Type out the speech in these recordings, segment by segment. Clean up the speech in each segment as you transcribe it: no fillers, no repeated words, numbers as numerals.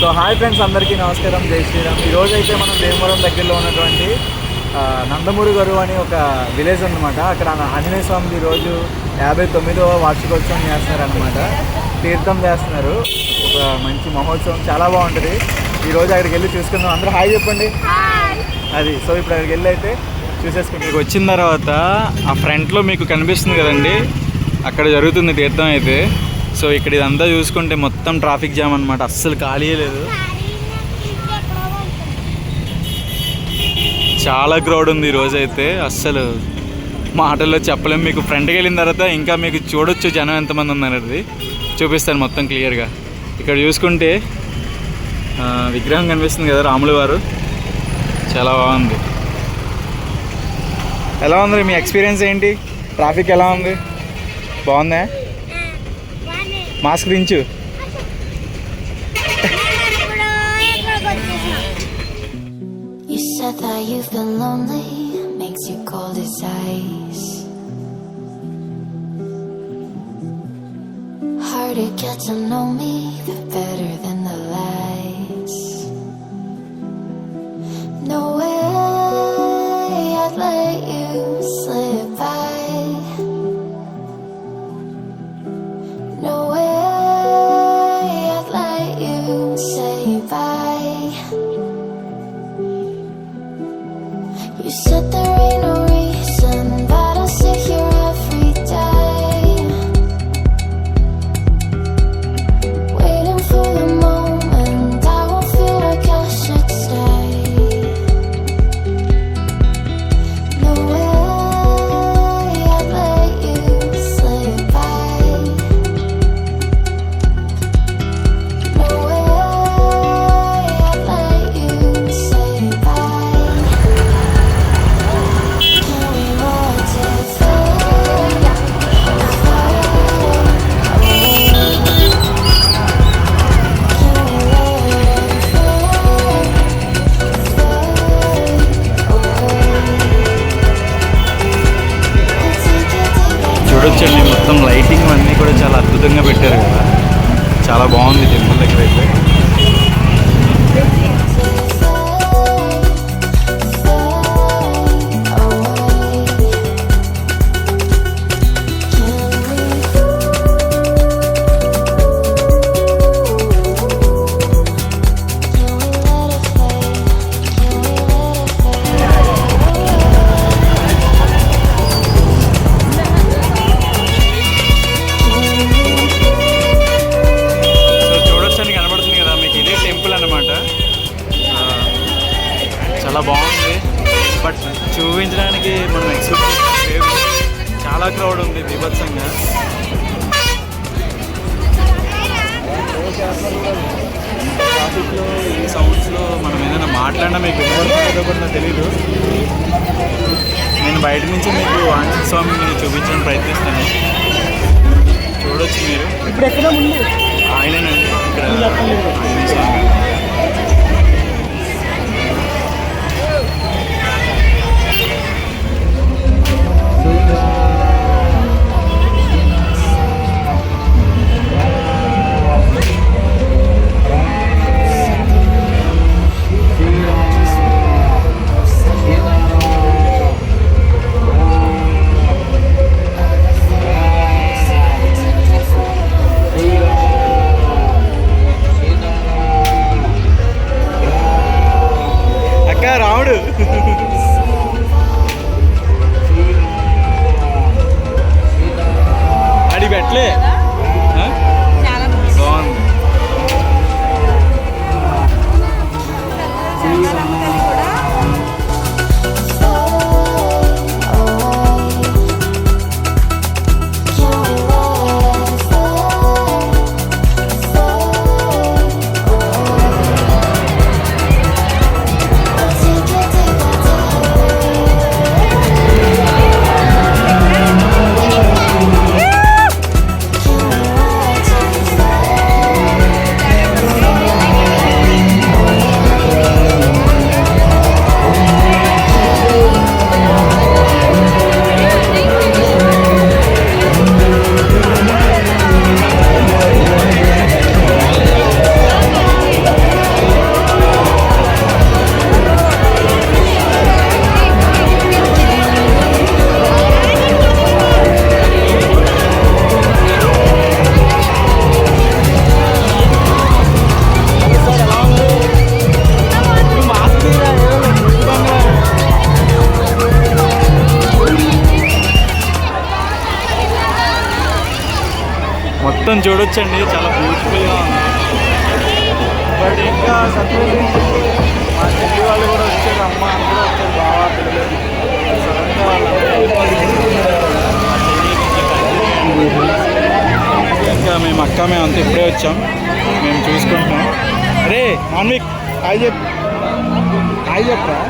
So hi friends, అందరికీ నమస్కారం, జై శ్రీరామ్. ఈరోజు అయితే మనం భీమవరం దగ్గరలో ఉన్నటువంటి నందమూరి గారు అని ఒక విలేజ్ అనమాట. అక్కడ ఆంజనేయ స్వామిది ఈరోజు 59వ వార్షికోత్సవం చేస్తున్నారనమాట. తీర్థం చేస్తున్నారు, ఒక మంచి మహోత్సవం, చాలా బాగుంటుంది. ఈరోజు అక్కడికి వెళ్ళి చూసుకుందాం. అందరూ హాయ్ చెప్పండి. అది సో ఇప్పుడు అక్కడికి వెళ్ళి అయితే చూసేసుకుంటాం. మీకు వచ్చిన తర్వాత ఆ ఫ్రంట్లో మీకు కనిపిస్తుంది కదండి, అక్కడ జరుగుతుంది తీర్థం అయితే. సో ఇక్కడ ఇదంతా చూసుకుంటే మొత్తం ట్రాఫిక్ జామ్ అనమాట, అస్సలు ఖాళీ లేదు. చాలా క్రౌడ్ ఉంది ఈరోజు అయితే, అస్సలు మాటల్లో చెప్పలేము. మీకు ఫ్రంట్కి వెళ్ళిన తర్వాత ఇంకా మీకు చూడొచ్చు జనం ఎంతమంది ఉన్నారది చూపిస్తాను మొత్తం క్లియర్గా. ఇక్కడ చూసుకుంటే విగ్రహం కనిపిస్తుంది కదా, రాములు వారు, చాలా బాగుంది. ఎలా ఉంది మీ ఎక్స్పీరియన్స్ ఏంటి? ట్రాఫిక్ ఎలా ఉంది? బాగుందా? మాస్క్ దించు. You said that you've been lonely, makes you cold as ice. Hard to get to know me, but better than the lies. No way I'd let you slip by. No way I'd let you say bye. You said there ain't no reason, but I'll sit here every day, waiting for the moment I won't feel like I should stay. No way I'd let you slip by. No way I'd let you say bye. Can we watch it fade away? Can we let it చూడొచ్చండి, మొత్తం lighting అన్నీ కూడా చాలా అద్భుతంగా పెట్టారు కదా, చాలా బాగుంది టెంపుల్ దగ్గర అయితే. చాలా బాగుంది, బట్ చూపించడానికి మనం ఎక్స్పెక్ట్ లేదు. చాలా క్రౌడ్ ఉంది బీభత్సంగా. ట్రాఫిక్లో ఈ సౌండ్స్లో మనం ఏదైనా మాట్లాడినా మీకు వినబడుతుందో కూడా నాకు తెలీదు. నేను బయట నుంచి మీకు ఆంజనేయ స్వామిని చూపించడానికి ప్రయత్నిస్తాను. చూడొచ్చు మీరు. ఇప్పుడు ఎక్కడ ముందు ఆయనేనండి ఇక్కడ ఆంజనేయ స్వామి. చూడొచ్చండి, చాలా బ్యూటిఫుల్గా ఉంది. బట్ ఇంకా సర్ప్రైజింగ్ మా చెల్లి వాళ్ళు కూడా వచ్చారు, అమ్మ అందరూ వచ్చారు, బాగా పిల్లలు. సడన్గా ఇంకా మేము అక్క మేము అంతా ఇప్పుడే వచ్చాం, మేము చూసుకుంటున్నాం. అరే మాన్విక్ హాయ్ చెప్పు, హాయ్ చెప్పరా.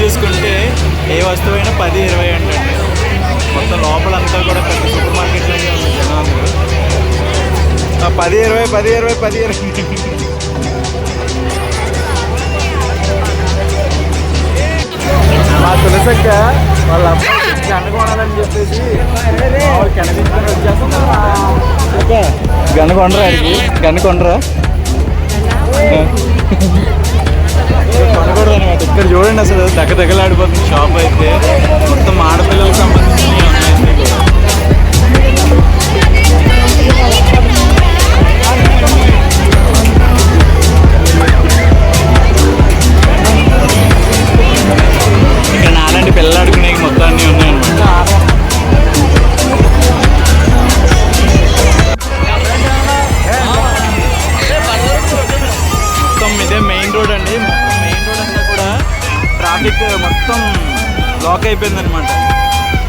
చూసుకుంటే ఏ వస్తువైనా 10-20 అంటండి. మొత్తం లోపలంతా కూడా పెద్ద సూపర్ మార్కెట్ లాగే ఉంది జనాలు. 10-20 మా తులసక్క వాళ్ళ అమ్మాయి గంట కొనాలని చెప్పేసి కనిపించుకొని వచ్చేస్తున్నారు. గన్ను కొండరా, అడిగి గన్ను కొండరా కొనకూడదు అనమాట. ఇక్కడ చూడండి అసలు దగ్గలాడిపోతుంది షాప్ అయితే. మొత్తం ఆడపిల్లలకు సంబంధించినవి ఉన్నాయండి. ఇక్కడ నాలాంటి పిల్లలు ఆడుకునే మొత్తం అన్నీ ఉన్నాయన్నమాట. మొత్తం ఇదే మెయిన్ రోడ్ అండి. మెయిన్ రోడ్ అంతా కూడా ట్రాఫిక్ మొత్తం బ్లాక్ అయిపోయింది అనమాట.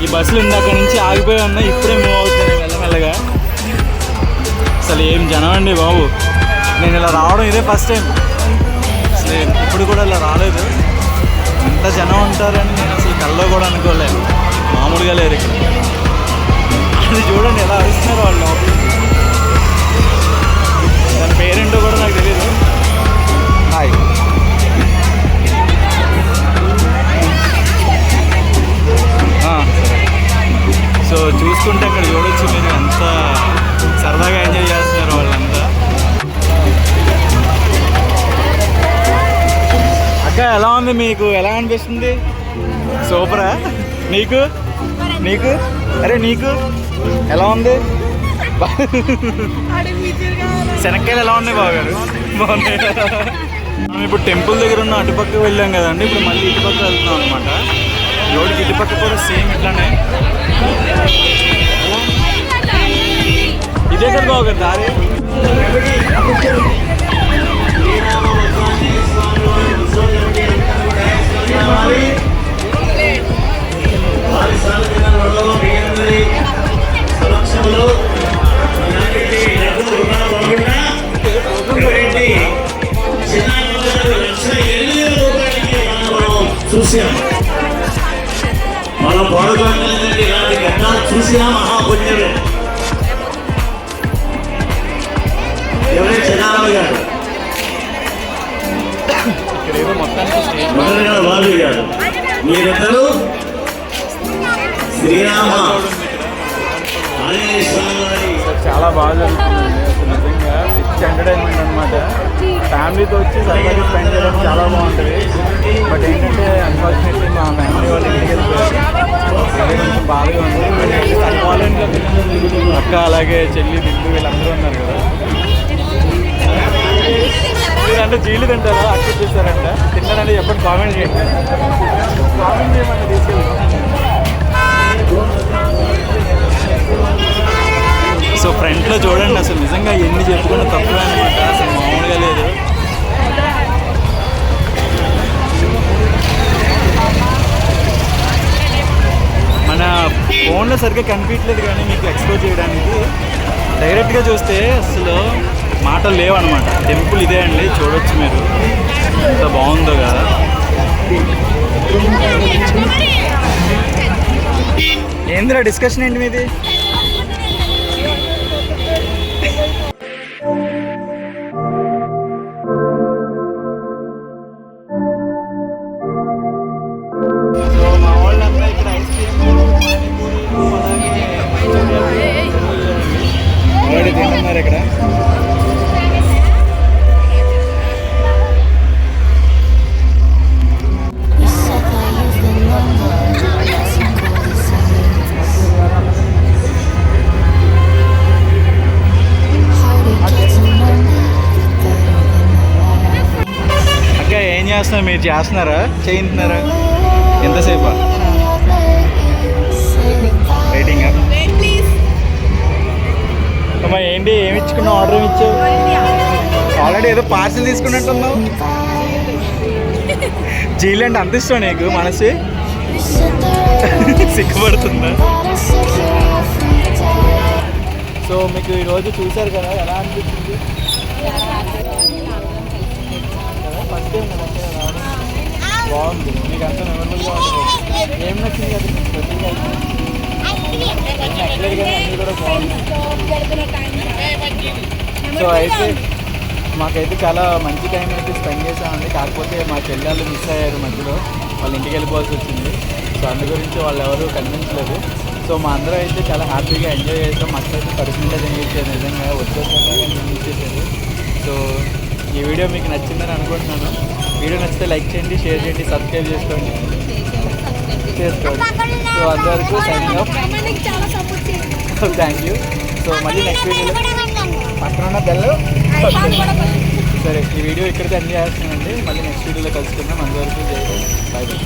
ఈ బస్సులు ఇందాక నుంచి ఆగిపోయి ఉన్నాయి, ఇప్పుడే మూవ్ అవుతున్నాయి మెల్లమెల్లగా. అసలు ఏం జనం అండి బాబు. నేను ఇలా రావడం ఇదే ఫస్ట్ టైం, అసలు ఇప్పుడు కూడా ఇలా రాలేదు. ఎంత జనం ఉంటారని నేను అసలు కల్లో కూడా అనుకోలేదు. మామూలుగా లేరు ఇక్కడ. అది చూడండి ఎలా అరుస్తున్నారు వాళ్ళు లోపల. దాని పేరేంటో కూడా నాకు తెలియదు. హాయ్ సో చూసుకుంటే అక్కడ చూడొచ్చు మీరు ఎంత సరదాగా ఎంజాయ్ చేస్తున్నారు వాళ్ళంతా. అక్క ఎలా ఉంది, మీకు ఎలా అనిపిస్తుంది? సూపరా? నీకు నీకు అరే నీకు ఎలా ఉంది? శనక్కాయలు ఎలా ఉన్నాయి బావగారు? బాగున్నాయి. మనం ఇప్పుడు టెంపుల్ దగ్గర ఉన్న అటుపక్క వెళ్ళాం కదండి, ఇప్పుడు మళ్ళీ ఇటుపక్క వెళ్తున్నాం అనమాట. రోడ్కి ఇటుపక్క కూడా సేమ్ ఇట్లానే. ఇదే కదా బావగారు దారి. చూసాం మనం పాడుకోవాలంటే ఇలాంటి ఘట్టాలు చూసినా మహాపుణ్యమే. ఎవరైనా చిన్నారావు గారు మొదలుగా బాలు గారు మీరిద్దరూ శ్రీరామ ఆంజనేయ చాలా బాగా జరుగుతుందండి అసలు నిజంగా పిచ్ ఎంటర్టైన్మెంట్ అనమాట. ఫ్యామిలీతో వచ్చి సరదాగా స్పెండ్ చేయడం చాలా బాగుంటుంది. బట్ ఏంటంటే అన్ఫార్చునేట్లీ మా ఫ్యామిలీ వాళ్ళు ఇంటికి వెళ్ళిపోయారు. అదే కొంచెం బాధగా ఉంది. అక్క అలాగే చెల్లి దిండు వీళ్ళందరూ ఉన్నారు కదా. మీరంటే జీలు తింటారా అక్క చూస్తారంట తిన్నారంటే ఎప్పుడు కామెంట్ చేయండి. కామెంట్ చేయమంటే తీసుకెళ్ళి. సో ఫ్రంట్లో చూడండి అసలు నిజంగా ఎన్ని చెప్పుకున్న తక్కువే అనమాట. అసలు మామూలుగా లేదు. మన ఫోన్లో సరిగ్గా కనిపించలేదు కానీ మీకు ఎక్స్ప్లోర్ చేయడానికి డైరెక్ట్గా చూస్తే అసలు మాటలు లేవన్నమాట. టెంపుల్ ఇదే అండి, చూడొచ్చు మీరు ఎంత బాగుందో కదా. ఏందిరా డిస్కషన్ ఏంటి మీది? సో మా వాళ్ళంతా ఇక్కడ ఐస్ క్రీమ్ అలాగే తింటున్నారు ఇక్కడ. You said that you've been lonely, doesn't go the same. How to get to know me better than I అక్క ఏం చేస్తున్నారు? మీరు చేస్తున్నారా చేయింటున్నారా? ఎంతసేపా వెయిటింగ్? అమ్మా ఏంటి ఏమి ఇచ్చుకున్నావు? ఆర్డర్ ఏమి ఇచ్చావు? ఆల్రెడీ ఏదో పార్సిల్ తీసుకున్నట్టున్నావు. జీలు అంటే అంత ఇష్టం నీకు? మనసు సిగ్గుపడుతుందా? సో మీకు ఈరోజు చూశారు కదా, ఎలా అనిపించింది? ఫస్ట్ టైం కదా రావడం. బాగుంది. మీకు అంత మెమరబుల్గా ఉంటుంది. ఏం నచ్చింది కదా మీకు స్పెషల్గా? నచ్చలేదు కానీ అన్నీ కూడా బాగుంది. సో అయితే మాకైతే చాలా మంచి టైం అయితే స్పెండ్ చేసామండి. కాకపోతే మా చెల్లెళ్ళు మిస్ అయ్యారు మధ్యలో, వాళ్ళ ఇంటికి వెళ్ళిపోవాల్సి వచ్చింది. సో అందు గురించి వాళ్ళు ఎవరు కనిపించలేదు. సో మా అందరూ అయితే చాలా హ్యాపీగా ఎంజాయ్ చేసాం. మాకైతే పరిస్థితిగా తినిపించారు, నిజంగా వచ్చేసాక తినిపించేసారు. సో ఈ వీడియో మీకు నచ్చిందని అనుకుంటున్నాను. వీడియో నచ్చితే లైక్ చేయండి, షేర్ చేయండి, సబ్స్క్రైబ్ చేసుకోండి. సో అంతవరకు signing off. Thank you. So మళ్ళీ నెక్స్ట్ వీడియోలో పక్కన ఉన్న బెల్. సరే ఈ వీడియో ఇక్కడితో ఎండ్ చేస్తున్నానండి. మళ్ళీ నెక్స్ట్ వీడియోలో కలుసుకుందాం. అంతవరకు బాయ్ బాయ్.